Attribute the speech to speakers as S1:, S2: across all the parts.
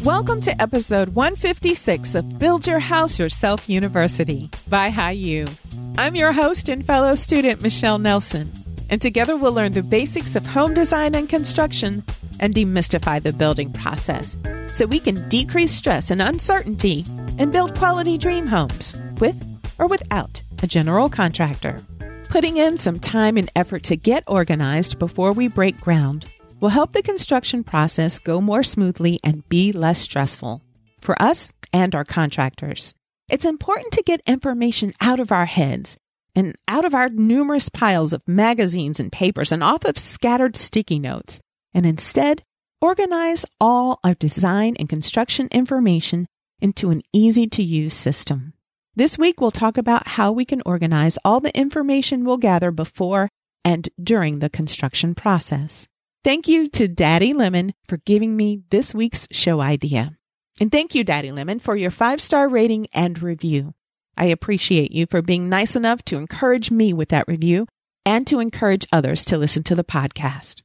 S1: Welcome to episode 156 of Build Your House Yourself University by BYHYU. I'm your host and fellow student, Michelle Nelson, and together we'll learn the basics of home design and construction and demystify the building process so we can decrease stress and uncertainty and build quality dream homes with or without a general contractor. Putting in some time and effort to get organized before we break ground will help the construction process go more smoothly and be less stressful for us and our contractors. It's important to get information out of our heads and out of our numerous piles of magazines and papers and off of scattered sticky notes, and instead organize all our design and construction information into an easy-to-use system. This week, we'll talk about how we can organize all the information we'll gather before and during the construction process. Thank you to Daddy Lemon for giving me this week's show idea. And thank you, Daddy Lemon, for your 5-star rating and review. I appreciate you for being nice enough to encourage me with that review and to encourage others to listen to the podcast.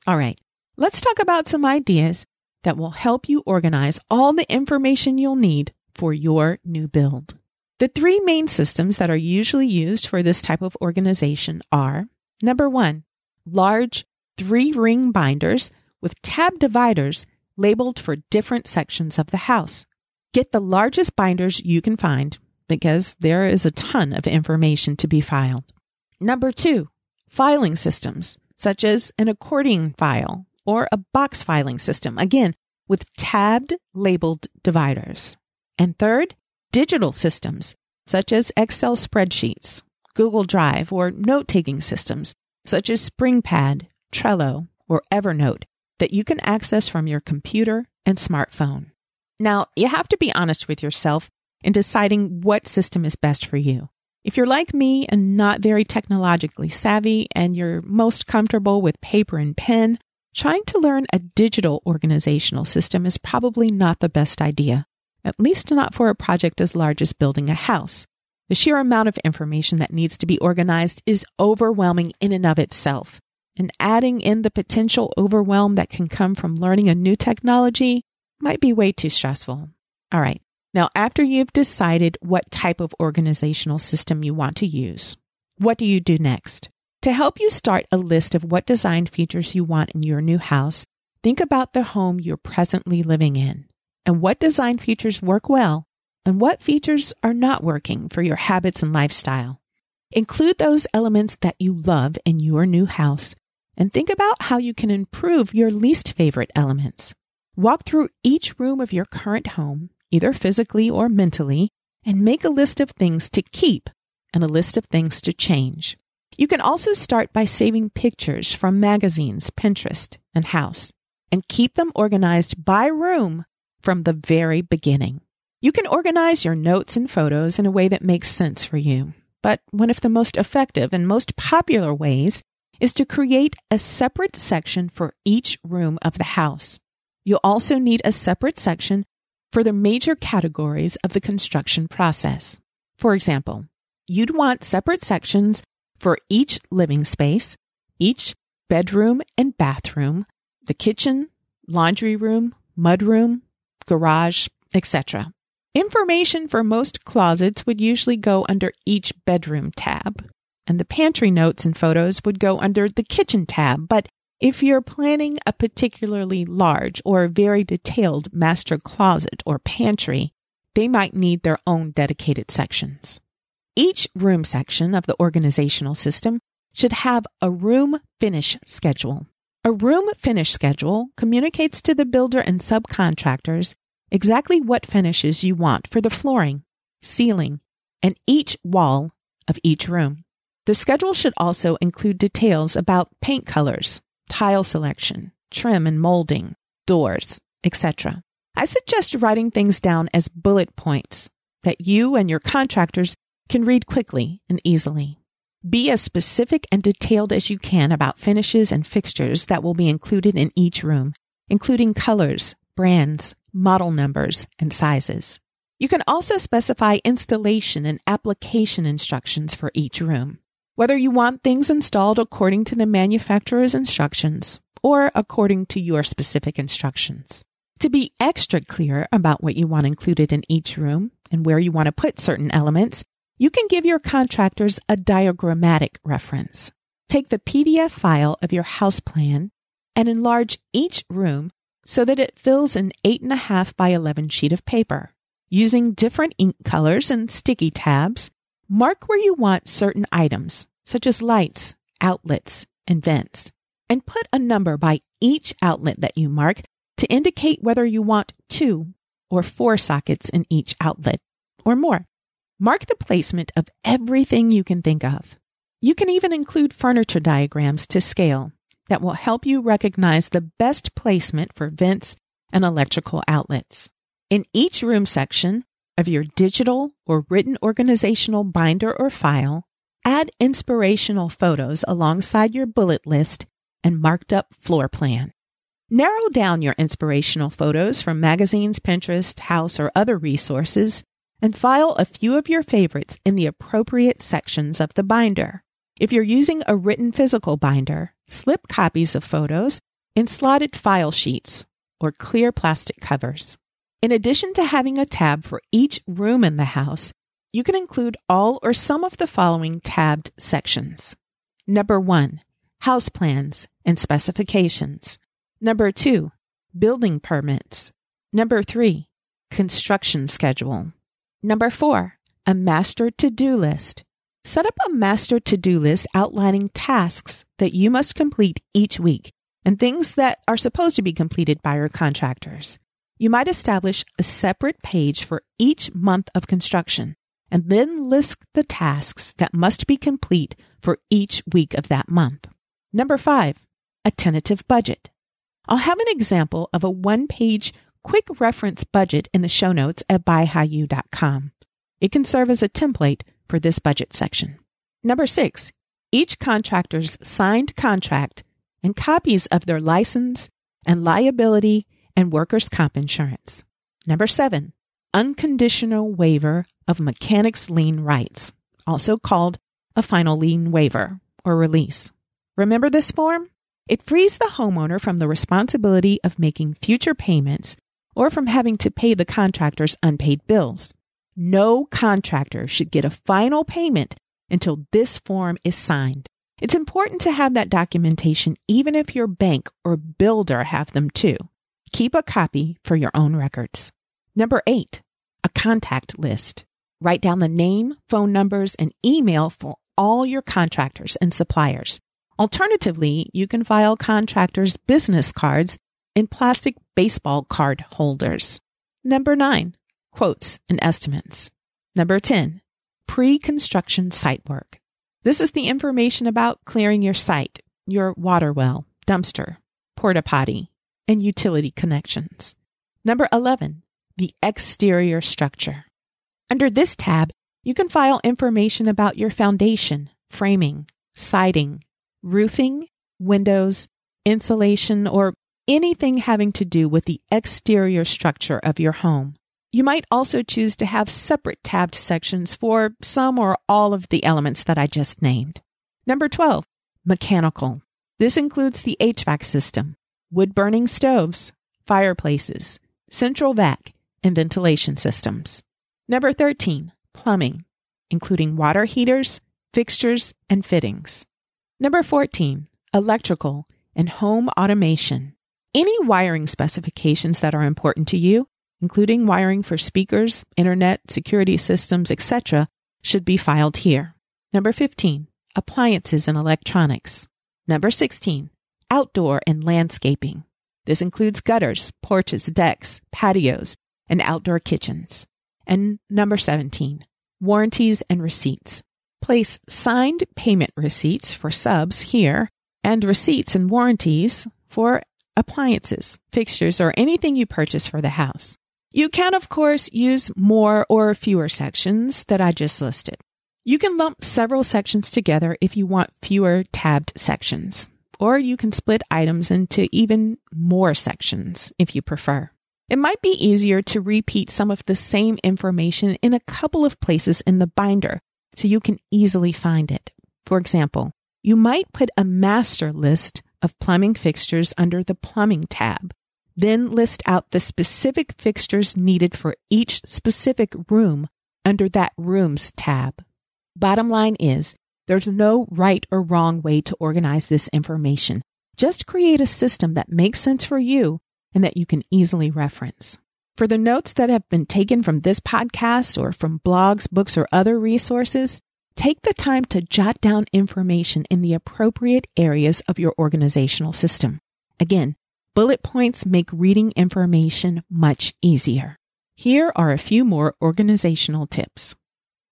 S1: All right, let's talk about some ideas that will help you organize all the information you'll need for your new build. The 3 main systems that are usually used for this type of organization are, number 1, large 3-ring binders with tab dividers labeled for different sections of the house. Get the largest binders you can find because there is a ton of information to be filed. Number 2, filing systems such as an accordion file or a box filing system, again, with tabbed labeled dividers. And third, digital systems such as Excel spreadsheets, Google Drive, or note-taking systems such as SpringPad, Trello, or Evernote that you can access from your computer and smartphone. Now, you have to be honest with yourself in deciding what system is best for you. If you're like me and not very technologically savvy and you're most comfortable with paper and pen, trying to learn a digital organizational system is probably not the best idea, at least not for a project as large as building a house. The sheer amount of information that needs to be organized is overwhelming in and of itself. And adding in the potential overwhelm that can come from learning a new technology might be way too stressful. All right. Now, after you've decided what type of organizational system you want to use, what do you do next? To help you start a list of what design features you want in your new house, think about the home you're presently living in and what design features work well and what features are not working for your habits and lifestyle. Include those elements that you love in your new house and think about how you can improve your least favorite elements. Walk through each room of your current home, either physically or mentally, and make a list of things to keep and a list of things to change. You can also start by saving pictures from magazines, Pinterest, and House, and keep them organized by room from the very beginning. You can organize your notes and photos in a way that makes sense for you. But one of the most effective and most popular ways is to create a separate section for each room of the house. You'll also need a separate section for the major categories of the construction process. For example, you'd want separate sections for each living space, each bedroom and bathroom, the kitchen, laundry room, mudroom, garage, etc. Information for most closets would usually go under each bedroom tab, and the pantry notes and photos would go under the kitchen tab. But if you're planning a particularly large or very detailed master closet or pantry, they might need their own dedicated sections. Each room section of the organizational system should have a room finish schedule. A room finish schedule communicates to the builder and subcontractors exactly what finishes you want for the flooring, ceiling, and each wall of each room. The schedule should also include details about paint colors, tile selection, trim and molding, doors, etc. I suggest writing things down as bullet points that you and your contractors can read quickly and easily. Be as specific and detailed as you can about finishes and fixtures that will be included in each room, including colors, brands, model numbers, and sizes. You can also specify installation and application instructions for each room. Whether you want things installed according to the manufacturer's instructions or according to your specific instructions. To be extra clear about what you want included in each room and where you want to put certain elements, you can give your contractors a diagrammatic reference. Take the PDF file of your house plan and enlarge each room so that it fills an 8.5 by 11 sheet of paper. Using different ink colors and sticky tabs, mark where you want certain items, such as lights, outlets, and vents, and put a number by each outlet that you mark to indicate whether you want 2 or 4 sockets in each outlet or more. Mark the placement of everything you can think of. You can even include furniture diagrams to scale that will help you recognize the best placement for vents and electrical outlets. In each room section of your digital or written organizational binder or file, add inspirational photos alongside your bullet list and marked up floor plan. Narrow down your inspirational photos from magazines, Pinterest, House, or other resources, and file a few of your favorites in the appropriate sections of the binder. If you're using a written physical binder, slip copies of photos in slotted file sheets or clear plastic covers. In addition to having a tab for each room in the house, you can include all or some of the following tabbed sections. Number 1, house plans and specifications. Number 2, building permits. Number 3, construction schedule. Number 4, a master to-do list. Set up a master to-do list outlining tasks that you must complete each week and things that are supposed to be completed by your contractors. You might establish a separate page for each month of construction and then list the tasks that must be complete for each week of that month. Number 5, a tentative budget. I'll have an example of a one-page quick reference budget in the show notes at BYHYU.com. It can serve as a template for this budget section. Number 6, each contractor's signed contract and copies of their license and liability and workers' comp insurance. Number 7, unconditional waiver of mechanics lien rights, also called a final lien waiver or release. Remember this form? It frees the homeowner from the responsibility of making future payments or from having to pay the contractor's unpaid bills. No contractor should get a final payment until this form is signed. It's important to have that documentation even if your bank or builder have them too. Keep a copy for your own records. Number 8, a contact list. Write down the name, phone numbers, and email for all your contractors and suppliers. Alternatively, you can file contractors' business cards in plastic baseball card holders. Number 9, quotes and estimates. Number 10, pre-construction site work. This is the information about clearing your site, your water well, dumpster, porta potty, and utility connections. Number 11, the exterior structure. Under this tab, you can file information about your foundation, framing, siding, roofing, windows, insulation, or anything having to do with the exterior structure of your home. You might also choose to have separate tabbed sections for some or all of the elements that I just named. Number 12, mechanical. This includes the HVAC system, wood-burning stoves, fireplaces, central vac, and ventilation systems. Number 13, plumbing, including water heaters, fixtures, and fittings. Number 14, electrical and home automation. Any wiring specifications that are important to you, including wiring for speakers, internet, security systems, etc., should be filed here. Number 15, appliances and electronics. Number 16, outdoor and landscaping. This includes gutters, porches, decks, patios, and outdoor kitchens. And number 17, warranties and receipts. Place signed payment receipts for subs here and receipts and warranties for appliances, fixtures, or anything you purchase for the house. You can, of course, use more or fewer sections that I just listed. You can lump several sections together if you want fewer tabbed sections, or you can split items into even more sections if you prefer. It might be easier to repeat some of the same information in a couple of places in the binder so you can easily find it. For example, you might put a master list of plumbing fixtures under the Plumbing tab. Then list out the specific fixtures needed for each specific room under that Rooms tab. Bottom line is, there's no right or wrong way to organize this information. Just create a system that makes sense for you and that you can easily reference. For the notes that have been taken from this podcast or from blogs, books, or other resources, take the time to jot down information in the appropriate areas of your organizational system. Again, bullet points make reading information much easier. Here are a few more organizational tips.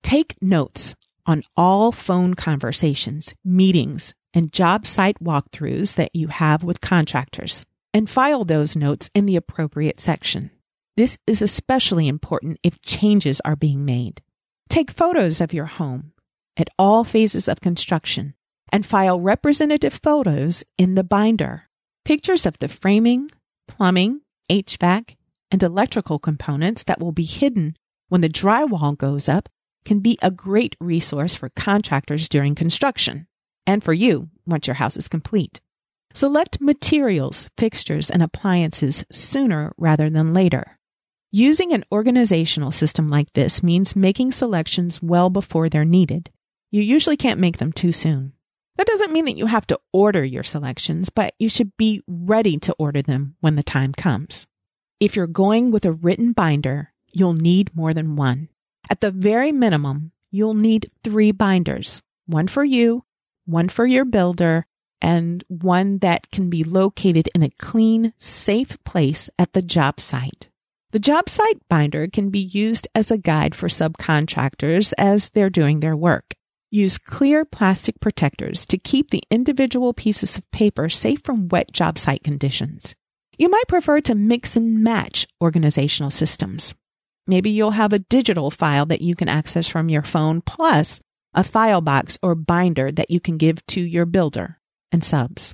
S1: Take notes on all phone conversations, meetings, and job site walkthroughs that you have with contractors, and file those notes in the appropriate section. This is especially important if changes are being made. Take photos of your home at all phases of construction and file representative photos in the binder. Pictures of the framing, plumbing, HVAC, and electrical components that will be hidden when the drywall goes up can be a great resource for contractors during construction and for you once your house is complete. Select materials, fixtures, and appliances sooner rather than later. Using an organizational system like this means making selections well before they're needed. You usually can't make them too soon. That doesn't mean that you have to order your selections, but you should be ready to order them when the time comes. If you're going with a written binder, you'll need more than one. At the very minimum, you'll need 3 binders, one for you, one for your builder, and one that can be located in a clean, safe place at the job site. The job site binder can be used as a guide for subcontractors as they're doing their work. Use clear plastic protectors to keep the individual pieces of paper safe from wet job site conditions. You might prefer to mix and match organizational systems. Maybe you'll have a digital file that you can access from your phone, plus a file box or binder that you can give to your builder and subs.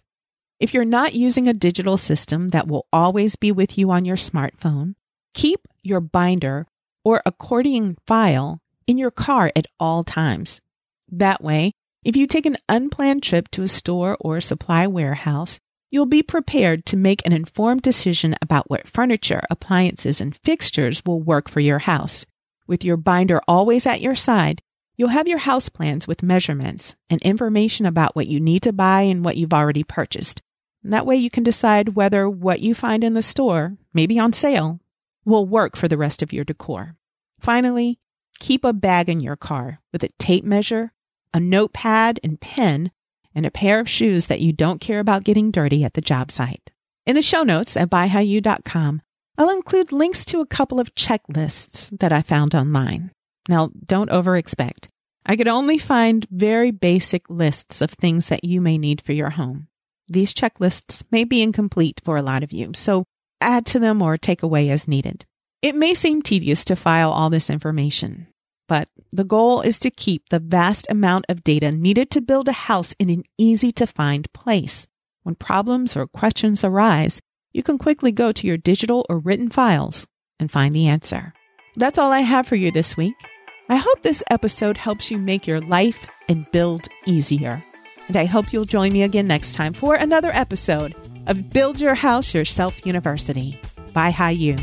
S1: If you're not using a digital system that will always be with you on your smartphone, keep your binder or accordion file in your car at all times. That way, if you take an unplanned trip to a store or supply warehouse, you'll be prepared to make an informed decision about what furniture, appliances, and fixtures will work for your house. With your binder always at your side, you'll have your house plans with measurements and information about what you need to buy and what you've already purchased. And that way you can decide whether what you find in the store, maybe on sale, will work for the rest of your decor. Finally, keep a bag in your car with a tape measure, a notepad and pen, and a pair of shoes that you don't care about getting dirty at the job site. In the show notes at BYHYU.com, I'll include links to a couple of checklists that I found online. Now, don't over-expect. I could only find very basic lists of things that you may need for your home. These checklists may be incomplete for a lot of you, so add to them or take away as needed. It may seem tedious to file all this information, but the goal is to keep the vast amount of data needed to build a house in an easy-to-find place. When problems or questions arise, you can quickly go to your digital or written files and find the answer. That's all I have for you this week. I hope this episode helps you make your life and build easier. And I hope you'll join me again next time for another episode of Build Your House Yourself University. BYHYU.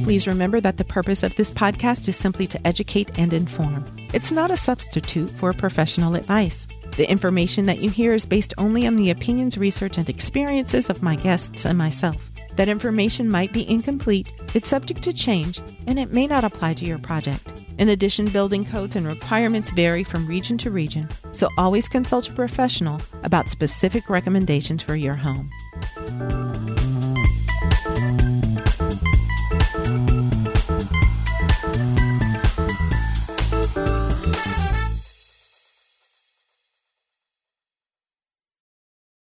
S1: Please remember that the purpose of this podcast is simply to educate and inform. It's not a substitute for professional advice. The information that you hear is based only on the opinions, research, and experiences of my guests and myself. That information might be incomplete, it's subject to change, and it may not apply to your project. In addition, building codes and requirements vary from region to region, so always consult a professional about specific recommendations for your home.